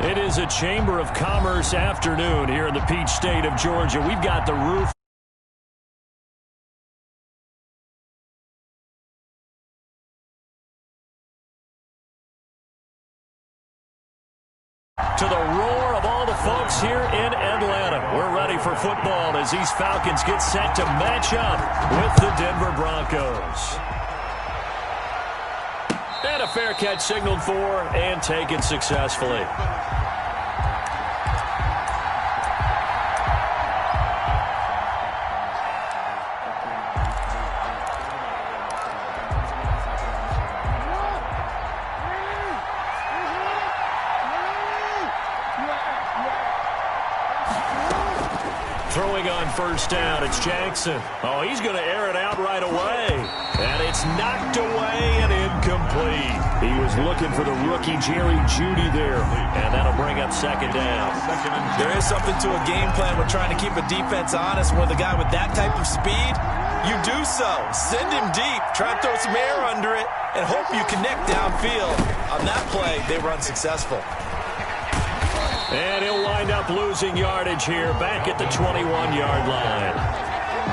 It is a Chamber of Commerce afternoon here in the Peach State of Georgia. We've got the roof to the roar of all the folks here in Atlanta. We're ready for football as these Falcons get set to match up with the Denver Broncos. And a fair catch signaled for and taken successfully. Throwing on first down, it's Jackson. Oh, he's going to air it out right away. And it's knocked away and incomplete. He was looking for the rookie Jerry Jeudy there. And that'll bring up second down. There is something to a game plan. We're trying to keep a defense honest. With a guy with that type of speed, you do so. Send him deep. Try to throw some air under it and hope you connect downfield. On that play, they run successful. And he'll wind up losing yardage here back at the 21-yard line.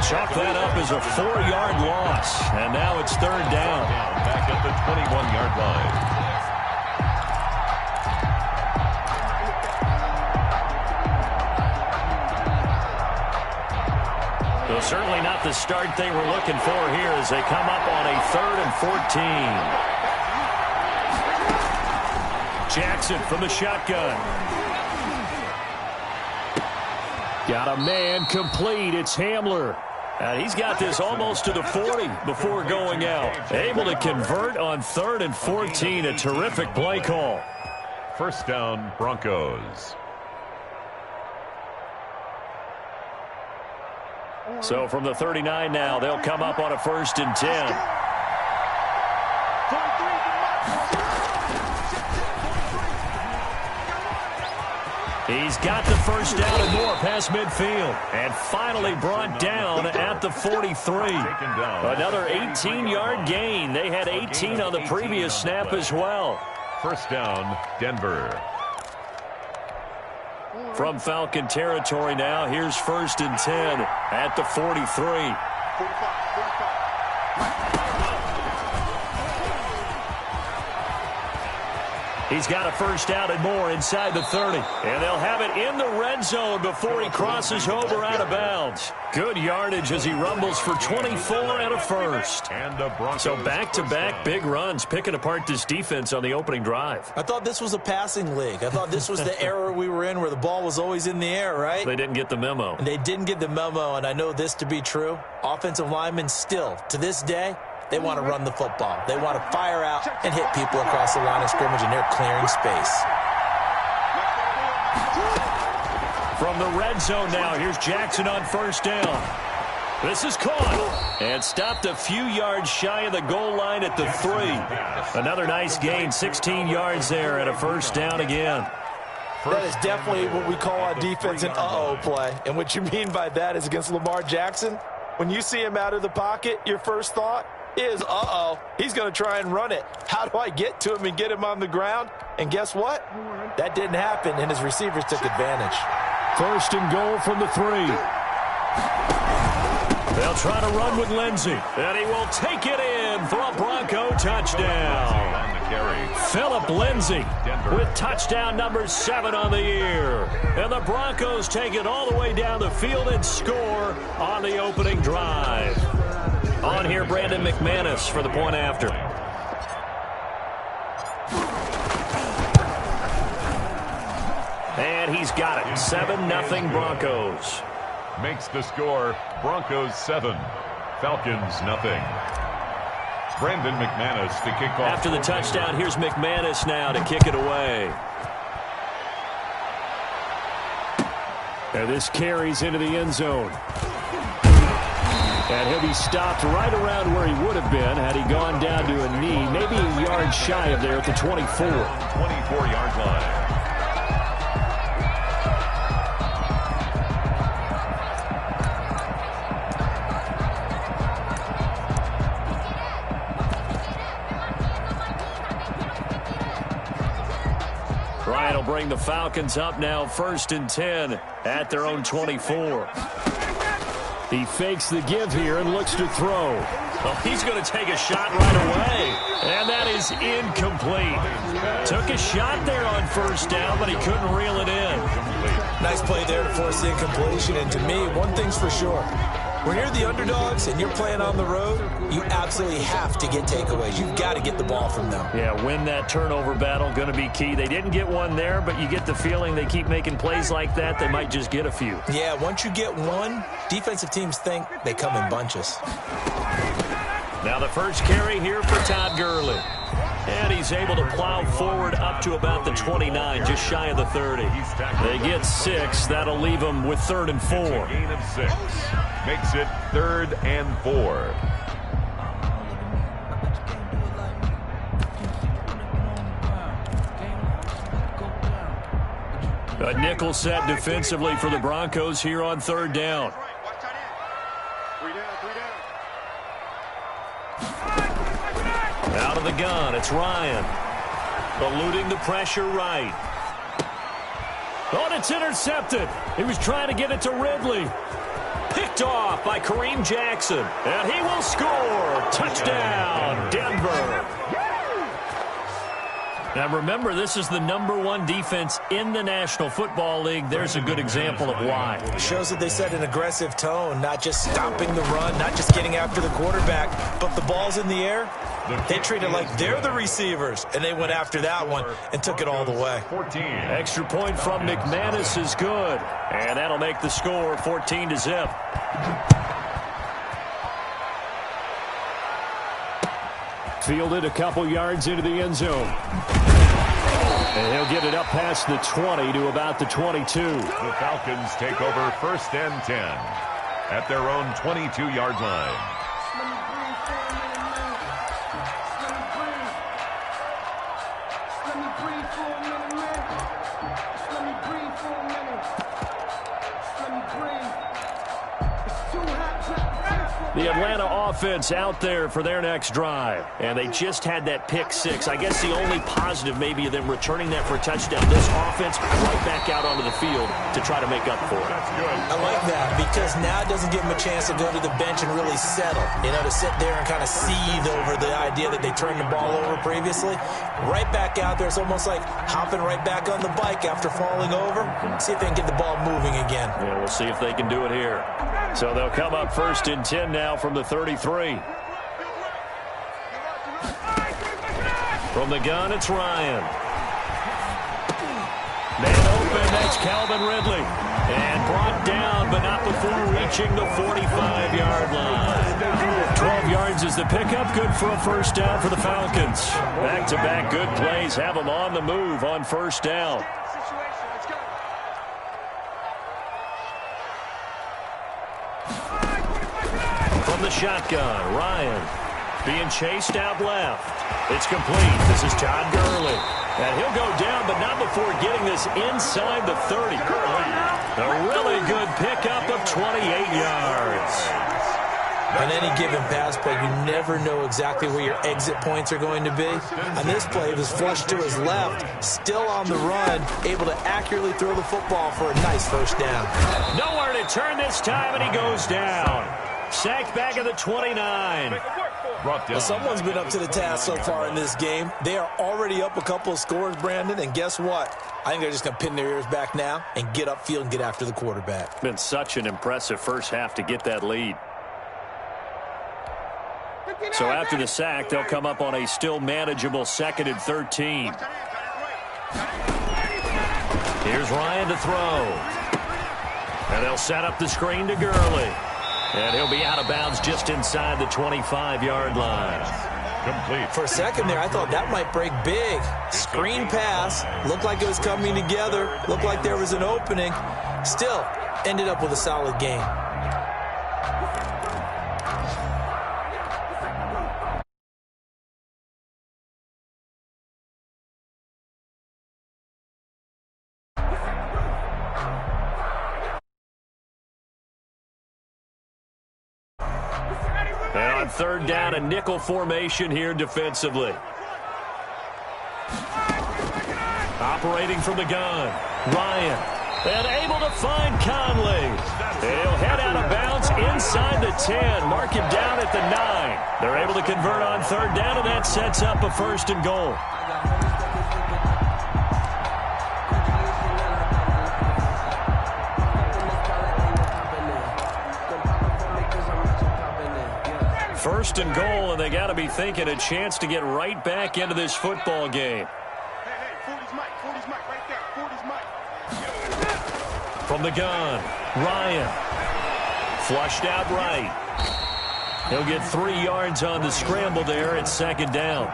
Chalk that up as a 4-yard loss. And now it's third down. Back at the 21-yard line. So certainly not the start they were looking for here as they come up on a 3rd and 14. Jackson from the shotgun. Got a man complete. It's Hamler. And he's got this almost to the 40 before going out. Able to convert on 3rd and 14. A terrific play call. First down, Broncos. So from the 39 now, they'll come up on a 1st and 10. He's got the first down and more past midfield. And finally brought down at the 43. Another 18-yard gain. They had 18 on the previous snap as well. First down, Denver. From Falcon territory now, here's 1st and 10 at the 43. He's got a first down and more inside the 30. And they'll have it in the red zone before he crosses over out of bounds. Good yardage as he rumbles for 24 and a first. So back-to-back big runs, picking apart this defense on the opening drive. I thought this was a passing league. I thought this was the era we were in where the ball was always in the air, right? They didn't get the memo. And they didn't get the memo, and I know this to be true. Offensive linemen still, to this day, they want to run the football. They want to fire out and hit people across the line of scrimmage, and they're clearing space. From the red zone now, here's Jackson on first down. This is caught and stopped a few yards shy of the goal line at the 3. Another nice gain, 16 yards there, and a first down again. That is definitely what we call on defense an uh-oh play. And what you mean by that is against Lamar Jackson, when you see him out of the pocket, your first thought is, uh-oh, he's going to try and run it. How do I get to him and get him on the ground? And guess what? That didn't happen, and his receivers took advantage. First and goal from the 3. They'll try to run with Lindsey, and he will take it in for a Bronco touchdown. Phillip Lindsay with touchdown number 7 on the year. And the Broncos take it all the way down the field and score on the opening drive. On here, Brandon McManus for the point after. And he's got it. 7-0 Broncos. Makes the score Broncos 7, Falcons nothing. Brandon McManus to kick off. After the touchdown, here's McManus now to kick it away. And this carries into the end zone. And he'll be stopped right around where he would have been had he gone down to a knee, maybe a yard shy of there at the 24. 24-yard line. bring the Falcons up now 1st and 10 at their own 24. He fakes the give here and looks to throw. Oh, he's going to take a shot right away. And that is incomplete. Took a shot there on 1st down, but he couldn't reel it in. Nice play there to force the incompletion. And to me, one thing's for sure. When you're the underdogs and you're playing on the road, you absolutely have to get takeaways. You've got to get the ball from them. Yeah, win that turnover battle, going to be key. They didn't get one there, but you get the feeling they keep making plays like that, they might just get a few. Yeah, once you get one, defensive teams think they come in bunches. Now the first carry here for Todd Gurley. And he's able to plow forward up to about the 29, just shy of the 30. They get 6. That'll leave them with 3rd and 4. Gain of 6. Makes it 3rd and 4. A nickel set defensively for the Broncos here on 3rd down. Out of the gun, it's Ryan. Eluding the pressure right. Oh, and it's intercepted. He was trying to get it to Ridley. Picked off by Kareem Jackson. And he will score. Touchdown, Denver. Now remember, this is the #1 defense in the National Football League. There's a good example of why. It shows that they set an aggressive tone, not just stopping the run, not just getting after the quarterback, but the ball's in the air. They treat it like they're the receivers, and they went after that one and took it all the way. 14. Extra point from McManus is good. And that'll make the score 14-0. Fielded a couple yards into the end zone. And he'll get it up past the 20 to about the 22. The Falcons take over 1st and 10 at their own 22-yard line. The Atlanta offense out there for their next drive. And they just had that pick 6. I guess the only positive maybe of them returning that for a touchdown. This offense right back out onto the field to try to make up for it. That's good. I like that because now it doesn't give them a chance to go to the bench and really settle. You know, to sit there and kind of seethe over the idea that they turned the ball over previously. Right back out there. It's almost like hopping right back on the bike after falling over. See if they can get the ball moving again. Yeah, we'll see if they can do it here. So they'll come up 1st and 10 now from the 33. From the gun, it's Ryan. Man open, that's Calvin Ridley. And brought down, but not before reaching the 45-yard line. 12 yards is the pickup. Good for a 1st down for the Falcons. Back-to-back good plays have them on the move on 1st down. From the shotgun, Ryan being chased out left. It's complete. This is Todd Gurley. And he'll go down, but not before getting this inside the 30. A really good pickup of 28 yards. On any given pass play, you never know exactly where your exit points are going to be. On this play, it was flushed to his left, still on the run, able to accurately throw the football for a nice 1st down. Nowhere to turn this time, and he goes down. Sacked back at the 29. Well, someone's been up to the task so far in this game. They are already up a couple of scores, Brandon, and guess what? I think they're just going to pin their ears back now and get upfield and get after the quarterback. Been such an impressive first half to get that lead. So after the sack, they'll come up on a still manageable 2nd and 13. Here's Ryan to throw. And they'll set up the screen to Gurley. And he'll be out of bounds just inside the 25-yard line. Complete. For a second there, I thought that might break big. Screen pass. Looked like it was coming together. Looked like there was an opening. Still, ended up with a solid game. And on 3rd down, a nickel formation here defensively. Operating from the gun, Ryan. And able to find Conley. He'll head out of bounds inside the 10. Mark him down at the 9. They're able to convert on third down, and that sets up a 1st and goal. First and goal, and they got to be thinking a chance to get right back into this football game. From the gun, Ryan. Flushed out right. He'll get 3 yards on the scramble there at 2nd down.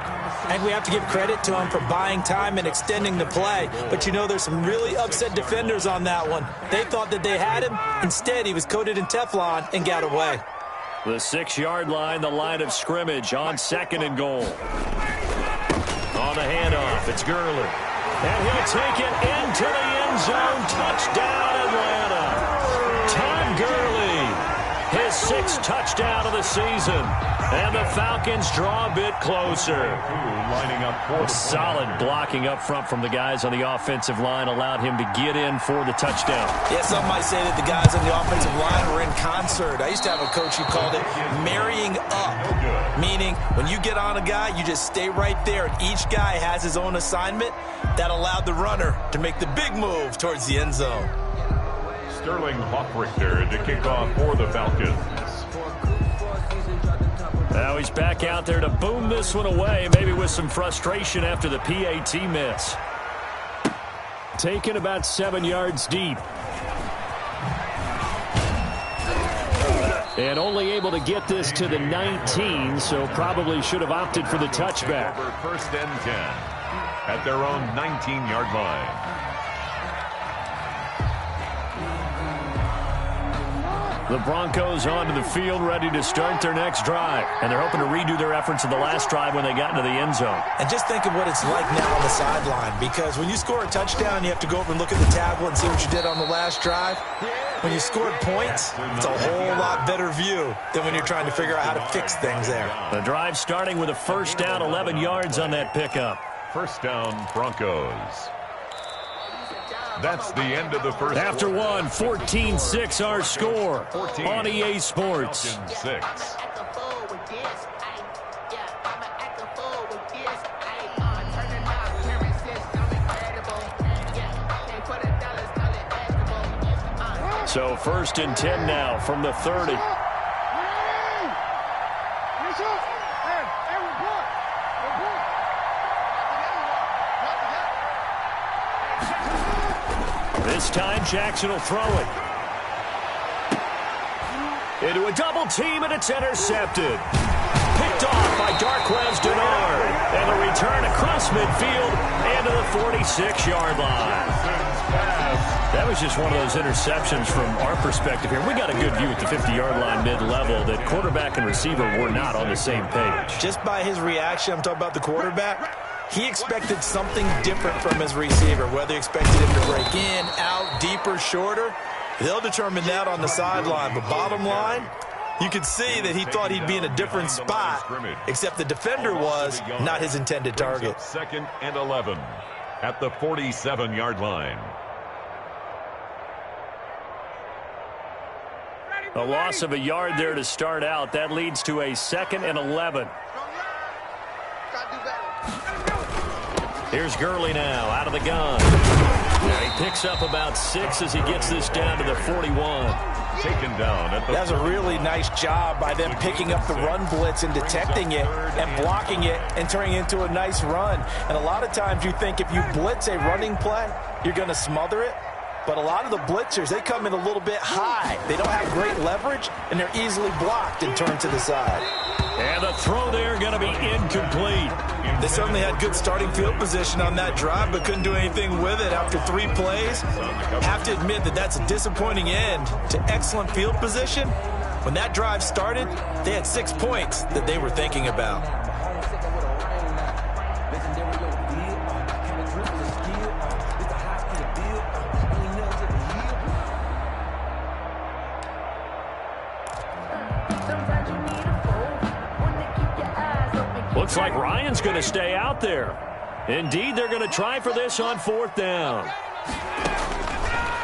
And we have to give credit to him for buying time and extending the play. But, you know, there's some really upset defenders on that one. They thought that they had him. Instead, he was coated in Teflon and got away. The 6-yard line, the line of scrimmage on 2nd and goal. On the handoff, it's Gurley. And he'll take it into the end zone. Touchdown, Atlanta. Todd Gurley, his 6th touchdown of the season. And the Falcons draw a bit closer. Lining up solid blocking up front from the guys on the offensive line allowed him to get in for the touchdown. Yeah, some might say that the guys on the offensive line were in concert. I used to have a coach who called it marrying up, meaning when you get on a guy, you just stay right there, and each guy has his own assignment. That allowed the runner to make the big move towards the end zone. Sterling Hoffrichter to kick off for the Falcons. Now he's back out there to boom this one away, maybe with some frustration after the PAT miss. Taken about 7 yards deep. And only able to get this to the 19, so probably should have opted for the touchback. 1st and 10 at their own 19-yard line. The Broncos onto the field, ready to start their next drive. And they're hoping to redo their efforts in the last drive when they got into the end zone. And just think of what it's like now on the sideline, because when you score a touchdown, you have to go over and look at the tablet and see what you did on the last drive. When you scored points, it's a whole lot better view than when you're trying to figure out how to fix things there. The drive starting with a 1st down, 11 yards on that pickup. 1st down, Broncos. That's the end of the first After quarter. 1, 14-6 our score 14. on EA Sports. 6. So 1st and 10 now from the 30. This time, Jackson will throw it. Into a double team, and it's intercepted. Picked off by Darquez Denard. And the return across midfield and to the 46-yard line. That was just one of those interceptions from our perspective here. We got a good view at the 50-yard line mid-level that quarterback and receiver were not on the same page. Just by his reaction, I'm talking about the quarterback, he expected something different from his receiver, whether he expected him to break in, out, deeper, shorter. They'll determine that on the sideline. But bottom line, you could see that he thought he'd be in a different spot, except the defender was not his intended target. 2nd and 11 at the 47-yard line. A loss of a yard there to start out. That leads to a 2nd and 11. Here's Gurley now, out of the gun. And he picks up about 6 as he gets this down to the 41. Taken down at the That was a really nice job by them picking up the run blitz and detecting it and blocking it and turning it into a nice run. And a lot of times you think if you blitz a running play, you're going to smother it. But a lot of the blitzers, they come in a little bit high. They don't have great leverage, and they're easily blocked and turned to the side. And the throw there going to be incomplete. They certainly had good starting field position on that drive, but couldn't do anything with it after 3 plays. Have to admit that that's a disappointing end to excellent field position. When that drive started, they had 6 points that they were thinking about. Looks like Ryan's going to stay out there. Indeed, they're going to try for this on 4th down.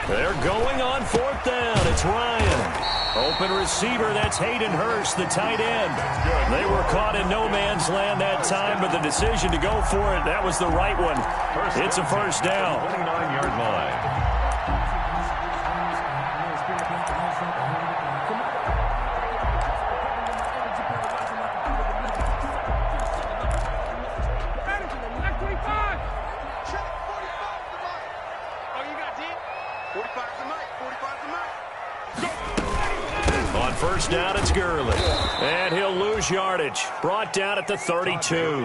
They're going on 4th down. It's Ryan. Open receiver, that's Hayden Hurst, the tight end. They were caught in no man's land that time, but the decision to go for it, that was the right one. It's a first down. 29-yard line. On first down, it's Gurley. And he'll lose yardage. Brought down at the 32.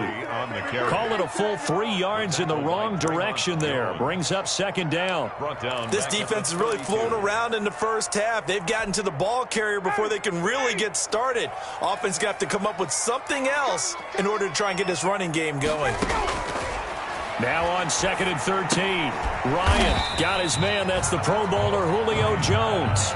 Call it a full 3 yards in the wrong direction there. Brings up 2nd down. This defense has really flown around in the first half. They've gotten to the ball carrier before they can really get started. Offense got to come up with something else in order to try and get this running game going. Now on 2nd and 13. Ryan got his man. That's the Pro Bowler Julio Jones.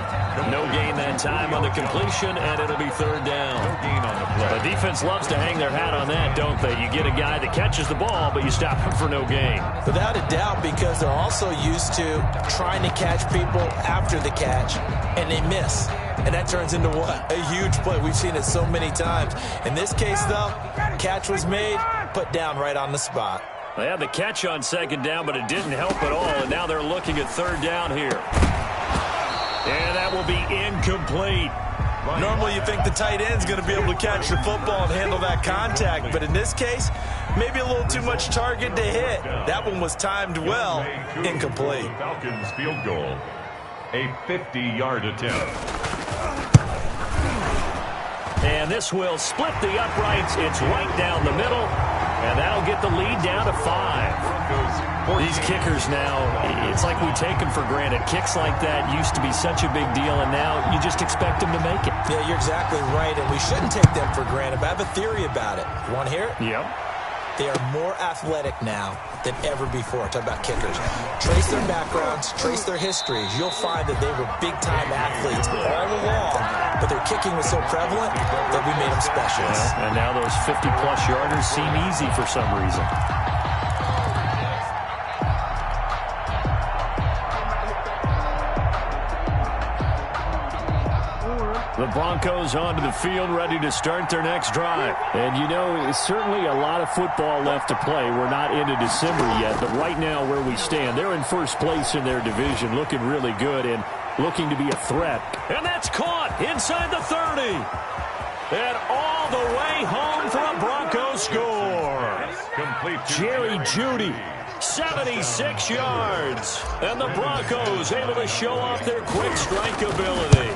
No gain that time on the completion, and it'll be 3rd down. No gain on the play. The defense loves to hang their hat on that, don't they? You get a guy that catches the ball, but you stop him for no gain. Without a doubt, because they're also used to trying to catch people after the catch, and they miss. And that turns into what? A huge play. We've seen it so many times. In this case, though, catch was made, put down right on the spot. They had the catch on 2nd down, but it didn't help at all, and now they're looking at 3rd down here. And that will be incomplete. Normally you think the tight end's going to be able to catch the football and handle that contact, but in this case, maybe a little too much target to hit. That one was timed well. Incomplete. Falcons field goal. A 50-yard attempt. And this will split the uprights. It's right down the middle. And that'll get the lead down to 5. These kickers now, it's like we take them for granted. Kicks like that used to be such a big deal, and now you just expect them to make it. Yeah, you're exactly right, and we shouldn't take them for granted, but I have a theory about it. You want to hear it? Yep. They are more athletic now than ever before. Talk about kickers. Trace their backgrounds, trace their histories. You'll find that they were big-time athletes all along, but their kicking was so prevalent that we made them specialists. Yeah, and now those 50-plus yarders seem easy for some reason. The Broncos onto the field, ready to start their next drive. And, you know, it's certainly a lot of football left to play. We're not into December yet, but right now where we stand, they're in first place in their division, looking really good and looking to be a threat. And that's caught inside the 30. And all the way home for a Broncos score. Jerry Jeudy, 76 yards. And the Broncos able to show off their quick strike ability.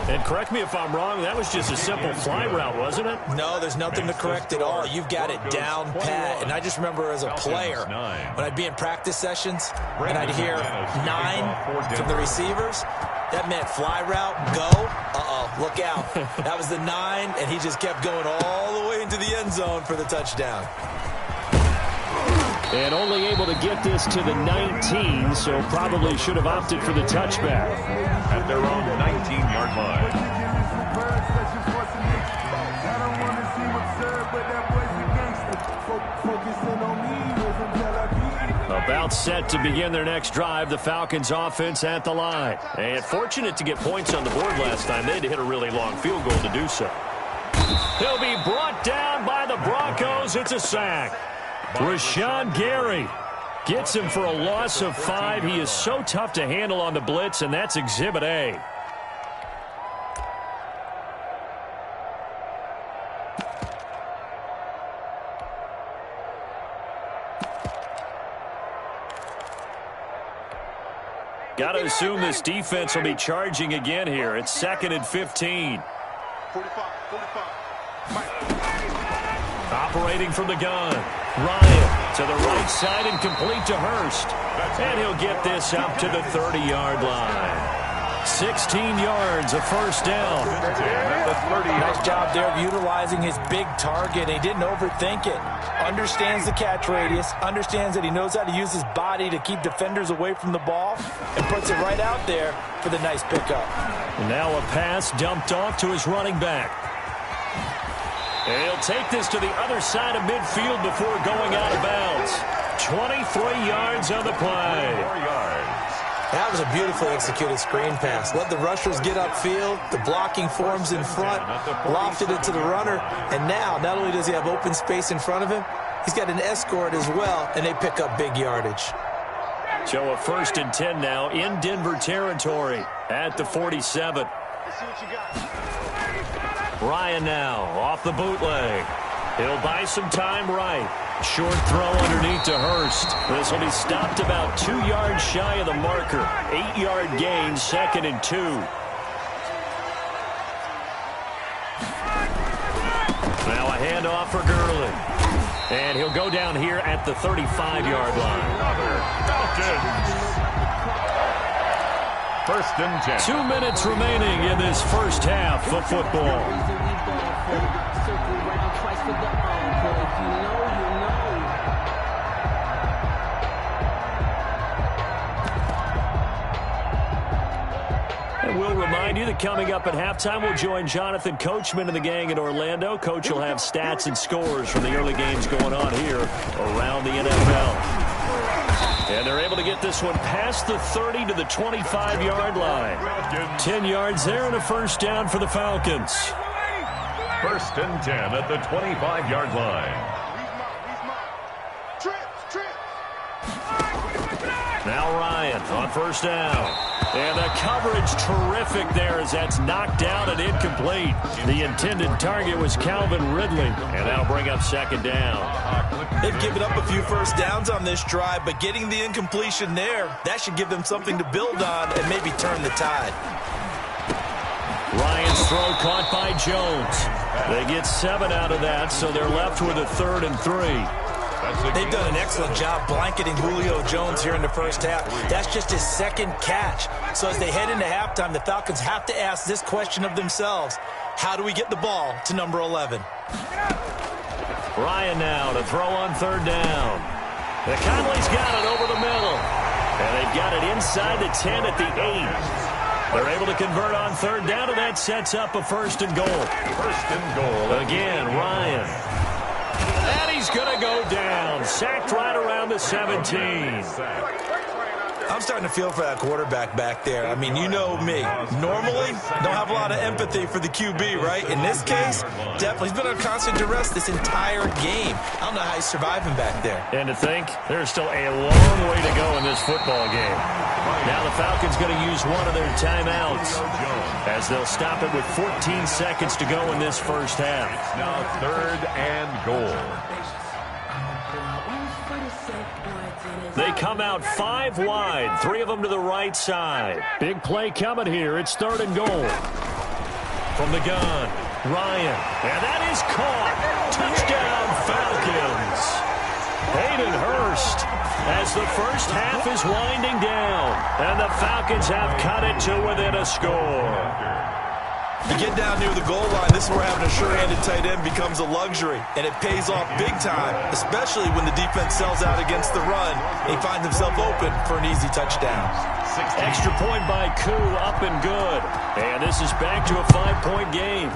And correct me if I'm wrong, that was just a simple fly route, wasn't it? No, there's nothing to correct at all. You've got it down pat. And I just remember as a player, when I'd be in practice sessions and I'd hear 9 from the receivers, that meant fly route, go, look out. That was the 9, and he just kept going all the way into the end zone for the touchdown. And only able to get this to the 19, so probably should have opted for the touchback. At their own 19-yard line. About set to begin their next drive, the Falcons offense at the line. And fortunate to get points on the board last time. They had to hit a really long field goal to do so. He'll be brought down by the Broncos. It's a sack. Rashawn Gary gets him for a loss of 5. He is so tough to handle on the blitz, and that's Exhibit A. Got to assume this defense will be charging again here. It's 2nd and 15. 45. Operating from the gun. Ryan to the right side and complete to Hurst. And he'll get this up to the 30-yard line. 16 yards, a first down. Nice job there of utilizing his big target. He didn't overthink it. Understands the catch radius. Understands that he knows how to use his body to keep defenders away from the ball. And puts it right out there for the nice pickup. And now a pass dumped off to his running back. He'll take this to the other side of midfield before going out of bounds. 23 yards on the play. 4 yards. That was a beautifully executed screen pass. Let the rushers get upfield. The blocking forms in front. Lofted it to the runner. And now, not only does he have open space in front of him, he's got an escort as well, and they pick up big yardage. So a 1st and 10 now in Denver territory at the 47. Ryan now off the bootleg. He'll buy some time right. Short throw underneath to Hurst. This will be stopped about 2 yards shy of the marker. 8-yard gain, 2nd and 2. Now a handoff for Gurley. And he'll go down here at the 35-yard line. First and 10. 2 minutes remaining in this first half of football. And we'll remind you that coming up at halftime, we'll join Jonathan Coachman and the gang in Orlando. Coach will have stats and scores from the early games going on here around the NFL. And they're able to get this one past the 30 to the 25-yard line. 10 yards there and a first down for the Falcons. First and 10 at the 25-yard line. Now Ryan on first down. And the coverage terrific there as that's knocked down and incomplete. The intended target was Calvin Ridley. And that'll bring up 2nd down. They've given up a few first downs on this drive, but getting the incompletion there, that should give them something to build on and maybe turn the tide. Ryan's throw caught by Jones. They get 7 out of that, so they're left with a 3rd and 3. They've done an excellent job blanketing Julio Jones here in the first half. That's just his 2nd catch. So as they head into halftime, the Falcons have to ask this question of themselves. How do we get the ball to number 11? Ryan now to throw on 3rd down. The Conley's got it over the middle. And they've got it inside the 10 at the 8. They're able to convert on 3rd down, and that sets up a 1st and goal. 1st and goal. Again, Ryan. And he's going to go down. Sacked right around the 17. I'm starting to feel for that quarterback back there. I mean, you know me. Normally, don't have a lot of empathy for the QB, right? In this case, definitely. He's been on constant duress this entire game. I don't know how he's surviving back there. And to think, there's still a long way to go in this football game. Now the Falcons going to use one of their timeouts as they'll stop it with 14 seconds to go in this first half. It's now 3rd and goal. They come out 5 wide, 3 of them to the right side. Big play coming here. It's 3rd and goal. From the gun, Ryan. And that is caught. Touchdown, Falcons. Hayden Hurst as the first half is winding down. And the Falcons have cut it to within a score. You get down near the goal line, this is where having a sure-handed tight end becomes a luxury, and it pays off big time, especially when the defense sells out against the run. He finds himself open for an easy touchdown. Extra point by Koo, up and good. And this is back to a 5-point game.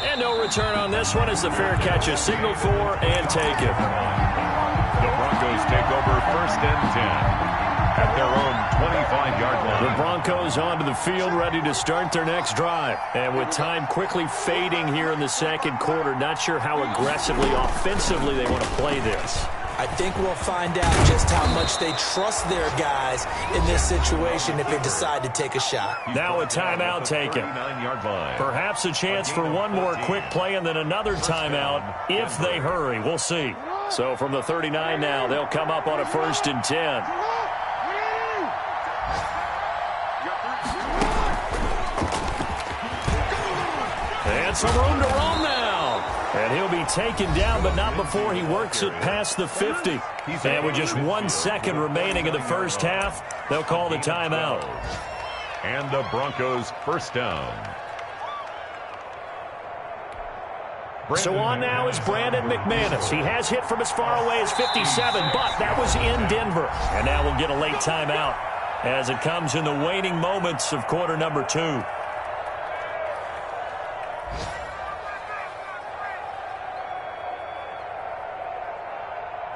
And no return on this one as the fair catch is signaled for and taken. The Broncos take over 1st and 10. At their own 25-yard line. The Broncos onto the field, ready to start their next drive. And with time quickly fading here in the 2nd quarter, not sure how aggressively, offensively they want to play this. I think we'll find out just how much they trust their guys in this situation if they decide to take a shot. Now a timeout taken. Perhaps a chance for one more quick play and then another timeout if they hurry. We'll see. So from the 39 now, they'll come up on a 1st and 10. And some room to roam now. And he'll be taken down, but not before he works it past the 50. And with just 1 second remaining in the first half, they'll call the timeout. And the Broncos first down. So on now is Brandon McManus. He has hit from as far away as 57, but that was in Denver. And now we'll get a late timeout as it comes in the waning moments of quarter number 2.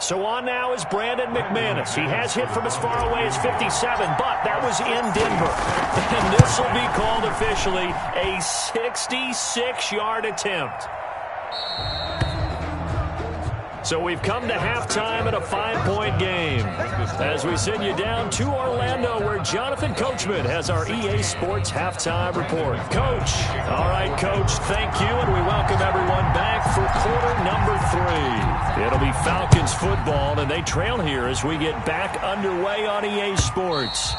So on now is Brandon McManus. He has hit from as far away as 57, but that was in Denver. And this will be called officially a 66-yard attempt. So we've come to halftime at a 5-point game. As we send you down to Orlando, where Jonathan Coachman has our EA Sports halftime report. Coach. All right, Coach, thank you, and we welcome everyone back for quarter number 3. It'll be Falcons football, and they trail here as we get back underway on EA Sports.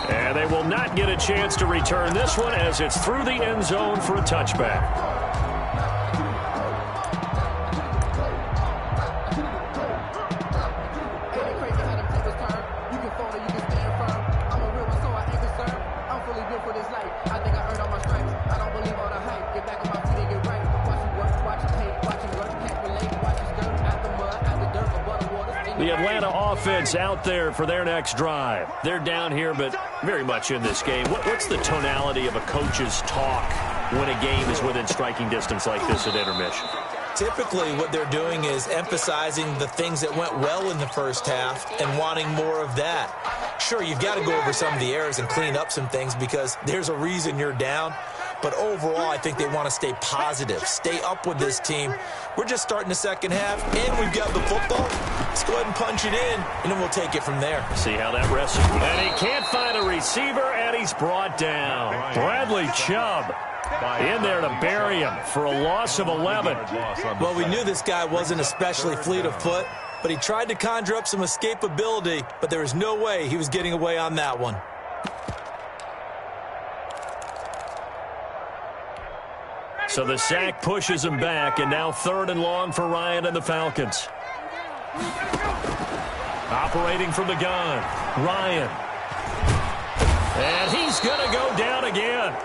And they will not get a chance to return this one as it's through the end zone for a touchback. The Atlanta offense out there for their next drive. They're down here, but very much in this game. What's the tonality of a coach's talk when a game is within striking distance like this at intermission? Typically, what they're doing is emphasizing the things that went well in the first half and wanting more of that. Sure, you've got to go over some of the errors and clean up some things because there's a reason you're down. But overall, I think they want to stay positive, stay up with this team. We're just starting the second half, and we've got the football. Let's go ahead and punch it in, and then we'll take it from there. See how that rests. And he can't find a receiver, and he's brought down. Bradley Chubb in there to bury him for a loss of 11. Well, we knew this guy wasn't especially fleet of foot, but he tried to conjure up some escapability, but there was no way he was getting away on that one. So the sack pushes him back, and now 3rd and long for Ryan and the Falcons. Operating from the gun, Ryan. And he's going to go down again.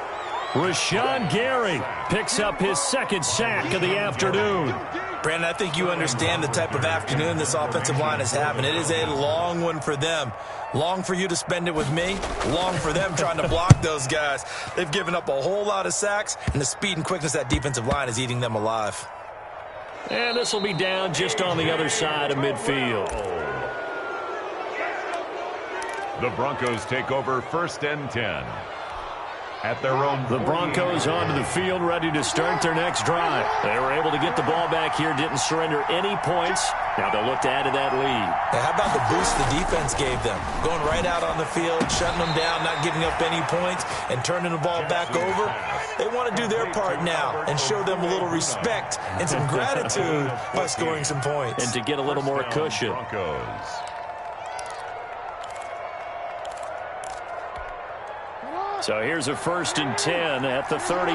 Rashawn Gary picks up his 2nd sack of the afternoon. Brandon, I think you understand the type of afternoon this offensive line is having. It is a long one for them. Long for you to spend it with me. Long for them trying to block those guys. They've given up a whole lot of sacks, and the speed and quickness of that defensive line is eating them alive. And this will be down just on the other side of midfield. The Broncos take over 1st and 10. At their own. The Broncos onto the field, ready to start their next drive. They were able to get the ball back here, didn't surrender any points. Now they'll look to add to that lead. How about the boost the defense gave them? Going right out on the field, shutting them down, not giving up any points, and turning the ball back over. They want to do their part now and show them a little respect and some gratitude by scoring some points. And to get a little more cushion. Broncos. So here's a 1st and 10 at the 38.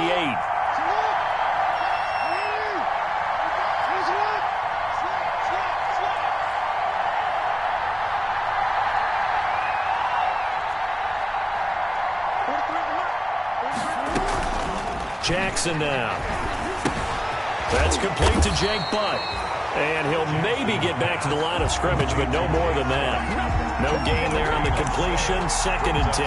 Jackson now. That's complete to Jake Butt. And he'll maybe get back to the line of scrimmage, but no more than that. No gain there on the completion. 2nd and 10.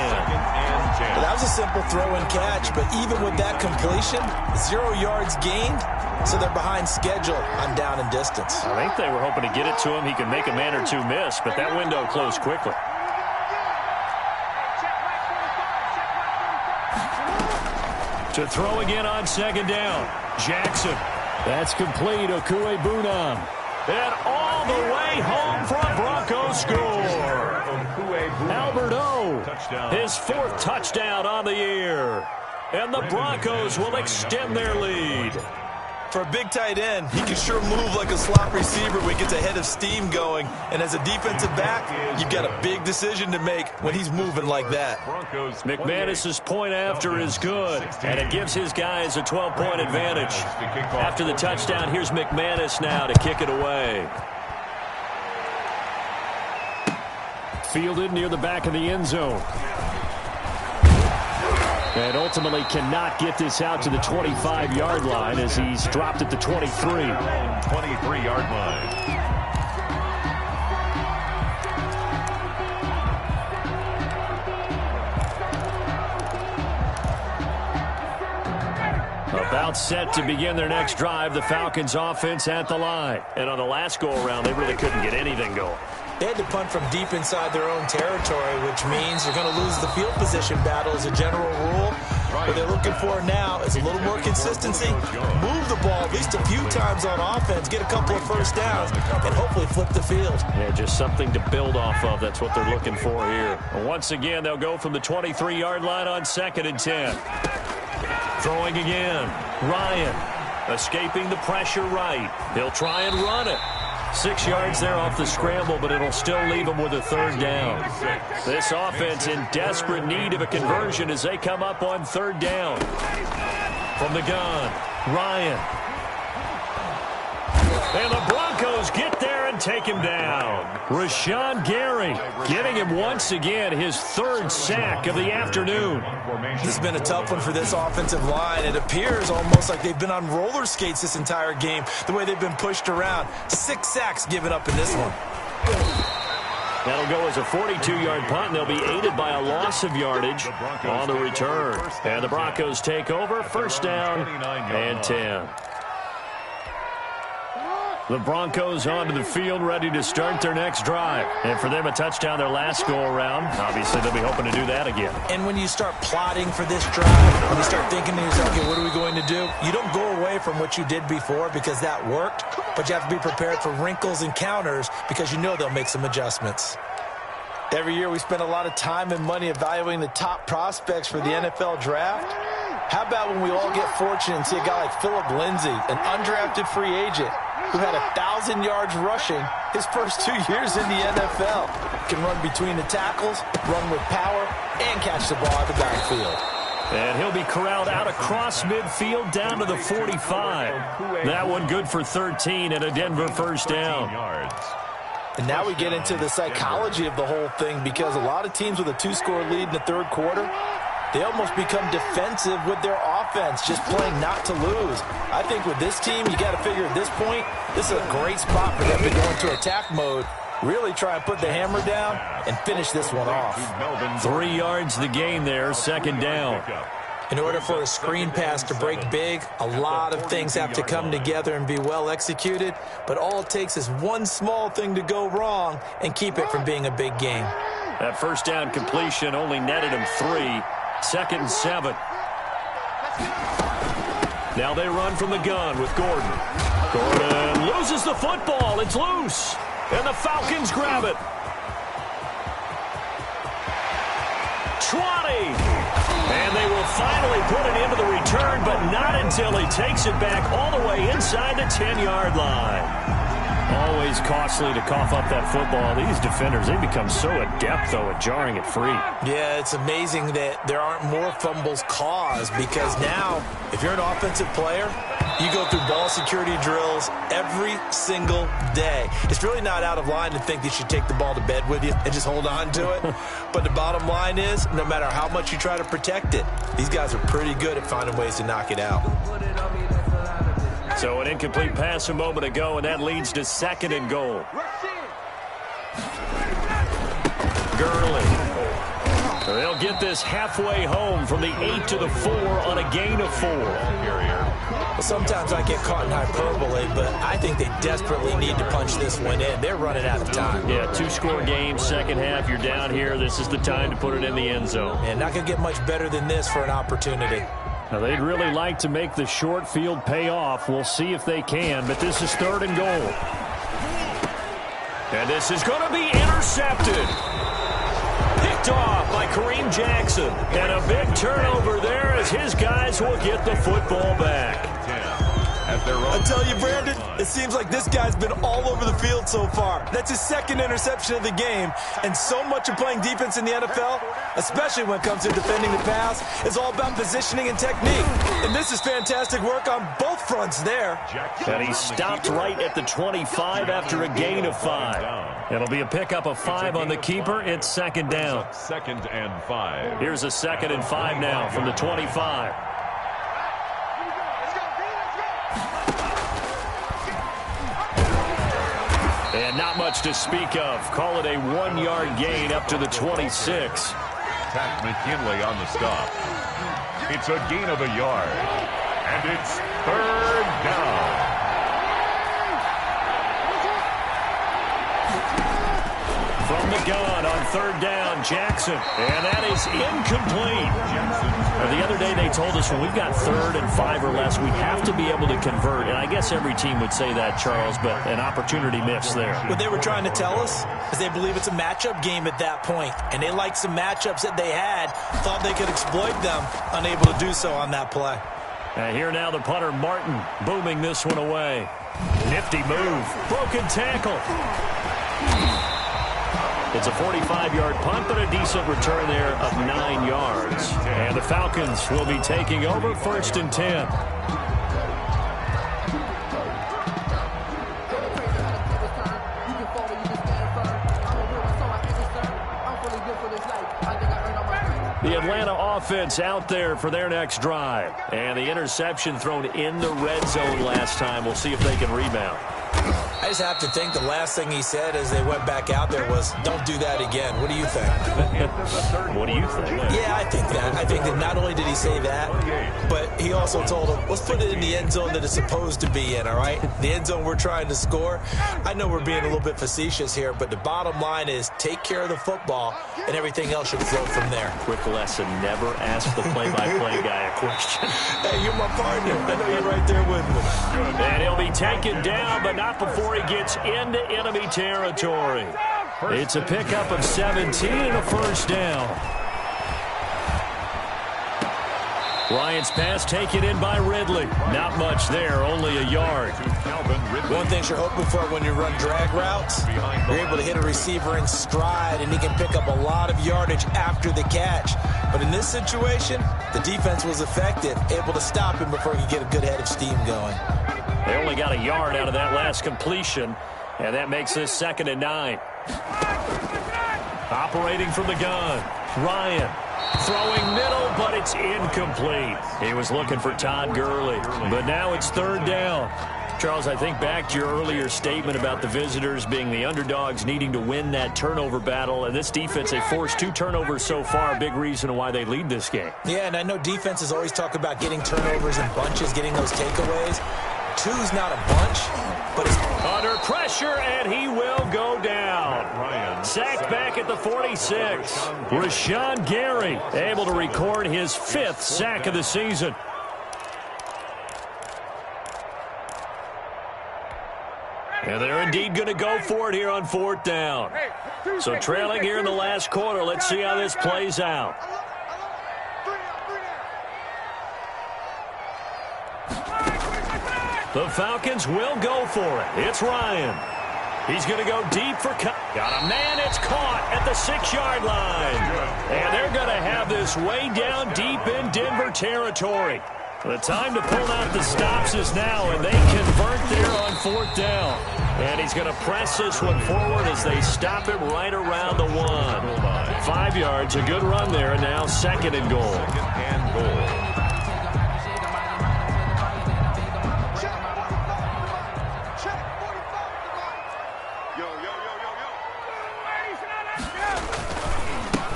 That was a simple throw and catch, but even with that completion, 0 yards gained, so they're behind schedule on down and distance. I think they were hoping to get it to him. He could make a man or two miss, but that window closed quickly. To throw again on 2nd down. Jackson. That's complete. Okuebuna. And all the way home for a Broncos score. Albert O. His 4th touchdown on the year. And the Broncos will extend their lead. For a big tight end, he can sure move like a slot receiver when he gets a head of steam going. And as a defensive back, you've got a big decision to make when he's moving like that. McManus's point after is good, and it gives his guys a 12-point advantage. After the touchdown, here's McManus now to kick it away. Fielded near the back of the end zone. And ultimately cannot get this out to the 25-yard line as he's dropped at the 23. 23-yard line. About set to begin their next drive, the Falcons offense at the line. And on the last go-around, they really couldn't get anything going. They had to punt from deep inside their own territory, which means they're going to lose the field position battle as a general rule. What they're looking for now is a little more consistency, move the ball at least a few times on offense, get a couple of first downs, and hopefully flip the field. Yeah, just something to build off of. That's what they're looking for here. Once again, they'll go from the 23-yard line on 2nd and 10. Throwing again. Ryan escaping the pressure right. He'll try and run it. 6 yards there off the scramble, but it'll still leave him with a 3rd down. This offense in desperate need of a conversion as they come up on 3rd down. From the gun, Ryan. And the Broncos get there and take him down. Rashawn Gary getting him once again his 3rd sack of the afternoon. This has been a tough one for this offensive line. It appears almost like they've been on roller skates this entire game, the way they've been pushed around. 6 sacks given up in this one. That'll go as a 42-yard punt, and they'll be aided by a loss of yardage on the return. And the Broncos take over, 1st down and 10. The Broncos onto the field, ready to start their next drive. And for them, a touchdown their last go-around. Obviously, they'll be hoping to do that again. And when you start plotting for this drive, when you start thinking to yourself, okay, what are we going to do? You don't go away from what you did before because that worked, but you have to be prepared for wrinkles and counters because you know they'll make some adjustments. Every year we spend a lot of time and money evaluating the top prospects for the NFL draft. How about when we all get fortunate and see a guy like Philip Lindsay, an undrafted free agent, who had 1,000 yards rushing his first 2 years in the NFL. Can run between the tackles, run with power, and catch the ball out of the backfield. And he'll be corralled out across midfield down to the 45. That one good for 13 and a Denver 1st down. And now we get into the psychology of the whole thing because a lot of teams with a 2-score lead in the 3rd quarter, they almost become defensive with their offense, just playing not to lose. I think with this team, you got to figure at this point, this is a great spot for them to go into attack mode, really try and put the hammer down and finish this one off. 3 yards the gain there, 2nd down. In order for a screen pass to break big, a lot of things have to come together and be well executed, but all it takes is one small thing to go wrong and keep it from being a big game. That 1st down completion only netted him 3. 2nd and 7. Now they run from the gun with Gordon. Gordon loses the football. It's loose. And the Falcons grab it. 20. And they will finally put it into the return, but not until he takes it back all the way inside the 10-yard line. Always costly to cough up that football. These defenders, they become so adept, though, at jarring it free. Yeah, it's amazing that there aren't more fumbles caused because now, if you're an offensive player, you go through ball security drills every single day. It's really not out of line to think that you should take the ball to bed with you and just hold on to it. But the bottom line is, no matter how much you try to protect it, these guys are pretty good at finding ways to knock it out. So an incomplete pass a moment ago, and that leads to 2nd and goal. Gurley. They'll get this halfway home from the 8 to the 4 on a gain of 4. Well, sometimes I get caught in hyperbole, but I think they desperately need to punch this one in. They're running out of time. Yeah, 2-score game, 2nd half. You're down here. This is the time to put it in the end zone. And not going to get much better than this for an opportunity. Now, they'd really like to make the short field pay off. We'll see if they can, but this is 3rd and goal. And this is going to be intercepted. Picked off by Kareem Jackson. And a big turnover there as his guys will get the football back. I tell you, Brandon, it seems like this guy's been all over the field so far. That's his 2nd interception of the game. And so much of playing defense in the NFL, especially when it comes to defending the pass, is all about positioning and technique. And this is fantastic work on both fronts there. And he stopped right at the 25 after a gain of 5. It'll be a pickup of 5 on the keeper. It's 2nd down. 2nd and 5. Here's a 2nd and 5 now from the 25. And not much to speak of. Call it a 1-yard gain up to the 26. Pat McKinley on the stop. It's a gain of a yard. And it's third down. From the gun on third down, Jackson. And that is incomplete. The other day they told us when we've got 3rd and 5 or less, we have to be able to convert. And I guess every team would say that, Charles, but an opportunity missed there. What they were trying to tell us is they believe it's a matchup game at that point. And they liked some matchups that they had, thought they could exploit them, unable to do so on that play. And here now the punter, Martin, booming this one away. Nifty move. Broken tackle. It's a 45-yard punt, but a decent return there of 9 yards. And the Falcons will be taking over 1st and 10. The Atlanta offense out there for their next drive. And the interception thrown in the red zone last time. We'll see if they can rebound. I just have to think the last thing he said as they went back out there was, don't do that again. What do you think? What do you think? Yeah, I think that. I think that not only did he say that, but he also told them, let's put it in the end zone that it's supposed to be in, all right? The end zone we're trying to score. I know we're being a little bit facetious here, but the bottom line is take care of the football, and everything else should flow from there. Quick lesson, never ask the play-by-play guy a question. Hey, you're my partner. I know you're right there with me. And he'll be taken down, but not before he gets into enemy territory. It's a pickup of 17 and a 1st down. Bryant's pass taken in by Ridley. Not much there, only a yard. One thing you're hoping for when you run drag routes, you're able to hit a receiver in stride, and he can pick up a lot of yardage after the catch. But in this situation, the defense was effective, able to stop him before he could get a good head of steam going. They only got a yard out of that last completion, and that makes this 2nd and 9. Operating from the gun, Ryan. Throwing middle, but it's incomplete. He was looking for Todd Gurley, but now it's 3rd down. Charles, I think back to your earlier statement about the visitors being the underdogs needing to win that turnover battle, and this defense, they forced 2 turnovers so far, a big reason why they lead this game. Yeah, and I know defenses always talk about getting turnovers in bunches, getting those takeaways. 2's not a bunch, but it's under pressure, and he will go down. Sacked back at the 46. Rashawn Gary able to record his 5th sack of the season. And they're indeed going to go for it here on 4th down. So trailing here in the last quarter. Let's see how this plays out. The Falcons will go for it. It's Ryan. He's going to go deep for cut. Got a man. It's caught at the 6-yard line. And they're going to have this way down deep in Denver territory. The time to pull out the stops is now, and they convert there on 4th down. And he's going to press this one forward as they stop him right around the 1. 5 yards, a good run there, and now 2nd and goal. 2nd and goal.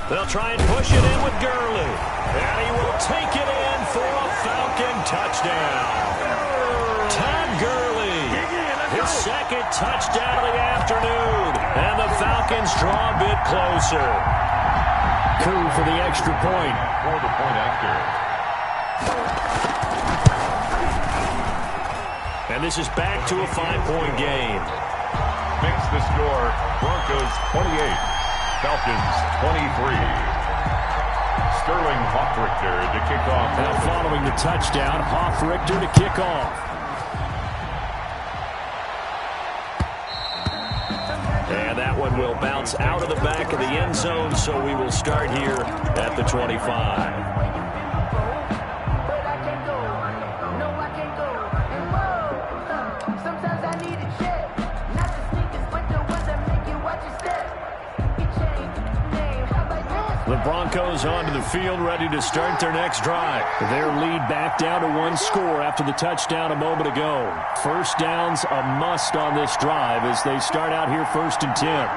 They'll try and push it in with Gurley. And he will take it in for a Falcon touchdown. Todd Gurley, his 2nd touchdown of the afternoon. And the Falcons draw a bit closer. Coup for the extra point. For the point after. And this is back to a 5-point game. Makes the score Broncos 28. Falcons 23. Sterling Hoffrichter to kick off. Now following the touchdown, Hoffrichter to kick off. And that one will bounce out of the back of the end zone, so we will start here at the 25. The Broncos onto the field, ready to start their next drive. Their lead back down to 1 score after the touchdown a moment ago. 1st down's a must on this drive as they start out here 1st and 10.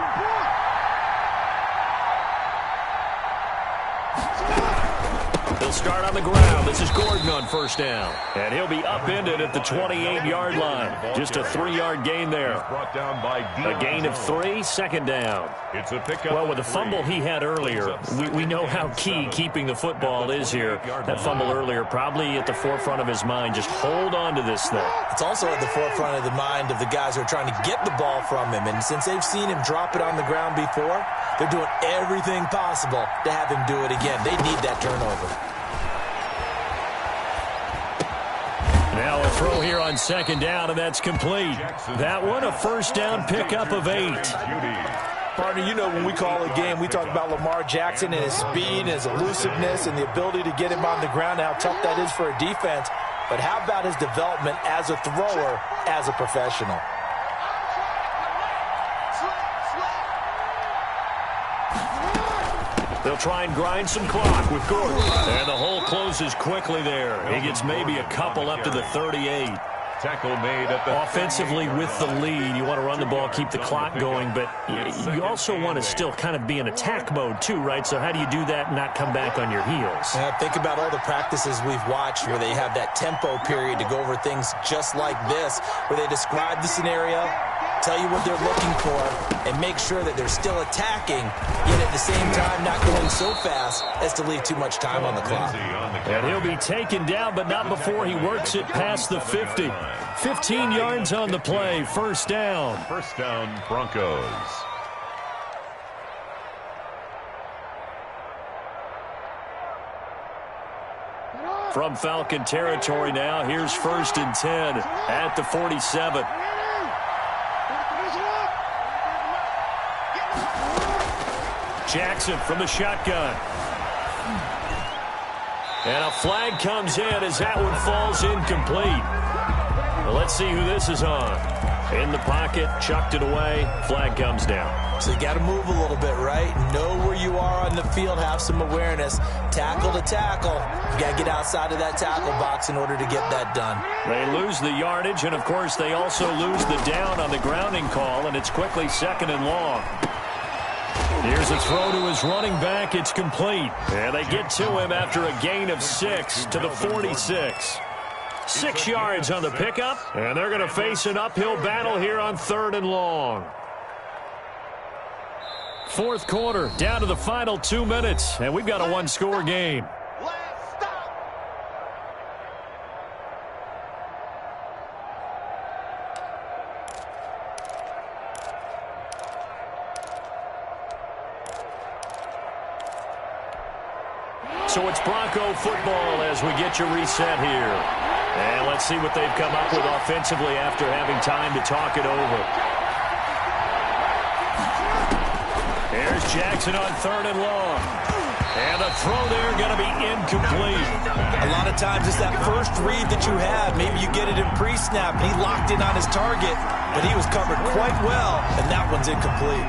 They'll start on the ground. This is Gordon on first down. And he'll be upended at the 28-yard line. Just a 3-yard gain there. A gain of 3, second down. It's a pickup. Well, with the fumble he had earlier, we know how key keeping the football is here. That fumble earlier probably at the forefront of his mind. Just hold on to this thing. It's also at the forefront of the mind of the guys who are trying to get the ball from him. And since they've seen him drop it on the ground before, they're doing everything possible to have him do it again. They need that turnover. Now a throw here on second down, and that's complete. That one, a first down pickup of 8. Partner, you know when we call a game, we talk about Lamar Jackson and his speed and his elusiveness and the ability to get him on the ground and how tough that is for a defense. But how about his development as a thrower, as a professional? They'll try and grind some clock with Gordon. And the hole closes quickly there. He gets maybe a couple up to the 38. Tackle made at the offensively with the lead. You want to run the ball, keep the clock going, but you also want to still kind of be in attack mode too, right? So how do you do that and not come back on your heels? Think about all the practices we've watched where they have that tempo period to go over things just like this, where they describe the scenario, tell you what they're looking for, and make sure that they're still attacking, yet at the same time not going so fast as to leave too much time on the clock. And he'll be taken down, but not before he works it past the 50. 15 yards on the play, first down. First down, Broncos. From Falcon territory now, here's 1st and 10 at the 47. Jackson from the shotgun. And a flag comes in as that one falls incomplete. Well, let's see who this is on. In the pocket, chucked it away, flag comes down. So you got to move a little bit, right? Know where you are on the field, have some awareness. Tackle to tackle. You got to get outside of that tackle box in order to get that done. They lose the yardage, and of course they also lose the down on the grounding call, and it's quickly 2nd and long. Here's a throw to his running back. It's complete. And they get to him after a gain of 6 to the 46. 6 yards on the pickup, and they're going to face an uphill battle here on 3rd and long. 4th quarter, down to the final 2 minutes, and we've got a 1-score game. So it's Bronco football as we get you reset here. And let's see what they've come up with offensively after having time to talk it over. Here's Jackson on 3rd and long. And the throw there going to be incomplete. A lot of times it's that first read that you have. Maybe you get it in pre-snap, and he locked in on his target, but he was covered quite well, and that one's incomplete.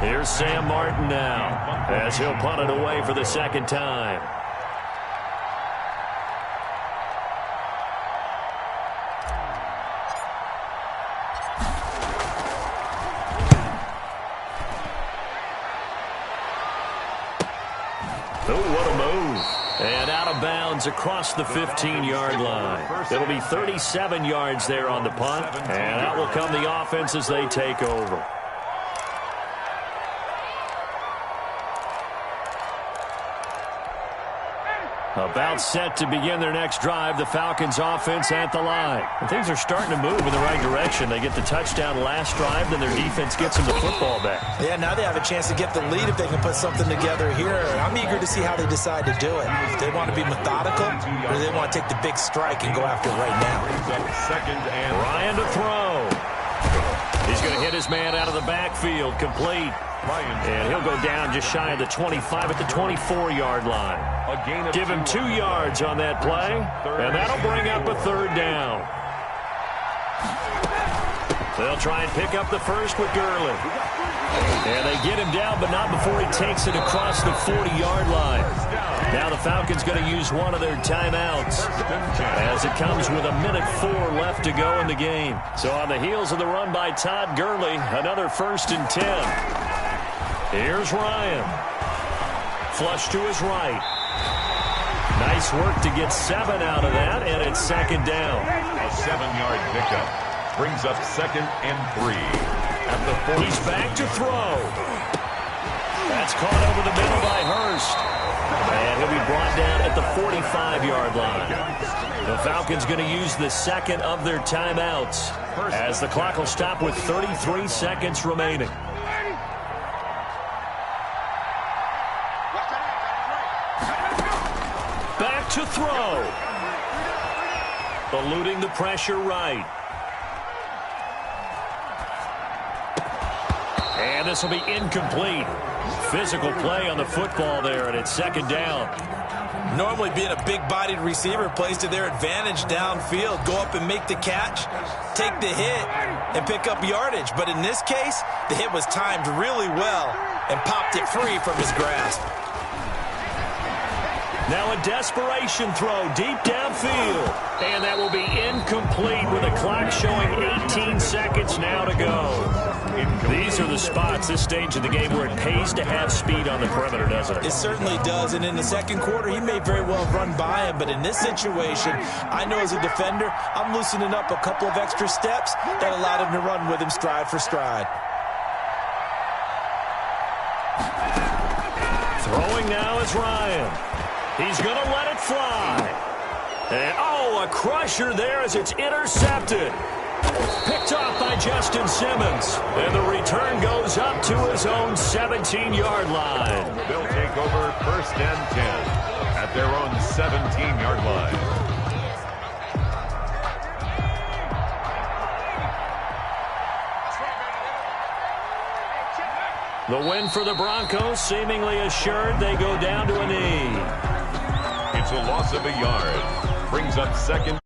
Here's Sam Martin now, as he'll punt it away for the 2nd time. Oh, what a move. And out of bounds across the 15-yard line. It'll be 37 yards there on the punt, and out will come the offense as they take over. About set to begin their next drive, the Falcons offense at the line. And things are starting to move in the right direction. They get the touchdown last drive, then their defense gets them the football back. Yeah, now they have a chance to get the lead if they can put something together here. I'm eager to see how they decide to do it. If they want to be methodical, or do they want to take the big strike and go after it right now? Ryan to throw. He's going to hit his man out of the backfield, complete. And he'll go down just shy of the 25 at the 24-yard line. Give him 2 yards on that play, and that'll bring up a 3rd down. They'll try and pick up the first with Gurley. And they get him down, but not before he takes it across the 40-yard line. Now the Falcons going to use one of their timeouts as it comes with 1:04 left to go in the game. So on the heels of the run by Todd Gurley, another 1st and 10. Here's Ryan. Flush to his right. Nice work to get 7 out of that, and it's second down. A 7-yard pickup brings up 2nd and 3. At the 40. He's back to throw. That's caught over the middle by Hurst. And he'll be brought down at the 45-yard line. The Falcons going to use the second of their timeouts as the clock will stop with 33 seconds remaining. Back to throw. Eluding the pressure right. And this will be incomplete. Physical play on the football there, and it's second down. Normally being a big-bodied receiver plays to their advantage downfield. Go up and make the catch, take the hit, and pick up yardage. But in this case, the hit was timed really well and popped it free from his grasp. Now a desperation throw deep downfield. And that will be incomplete with a clock showing 18 seconds now to go. These are the spots, this stage of the game, where it pays to have speed on the perimeter, doesn't it? It certainly does. And in the second quarter, he may very well run by him. But in this situation, I know as a defender, I'm loosening up a couple of extra steps that allowed him to run with him stride for stride. Throwing now is Ryan. He's going to let it fly. And, oh, a crusher there as it's intercepted. Picked off by Justin Simmons. And the return goes up to his own 17-yard line. They'll take over 1st and 10 at their own 17-yard line. The win for the Broncos seemingly assured. They go down to a knee. It's a loss of a yard. Brings up 2nd.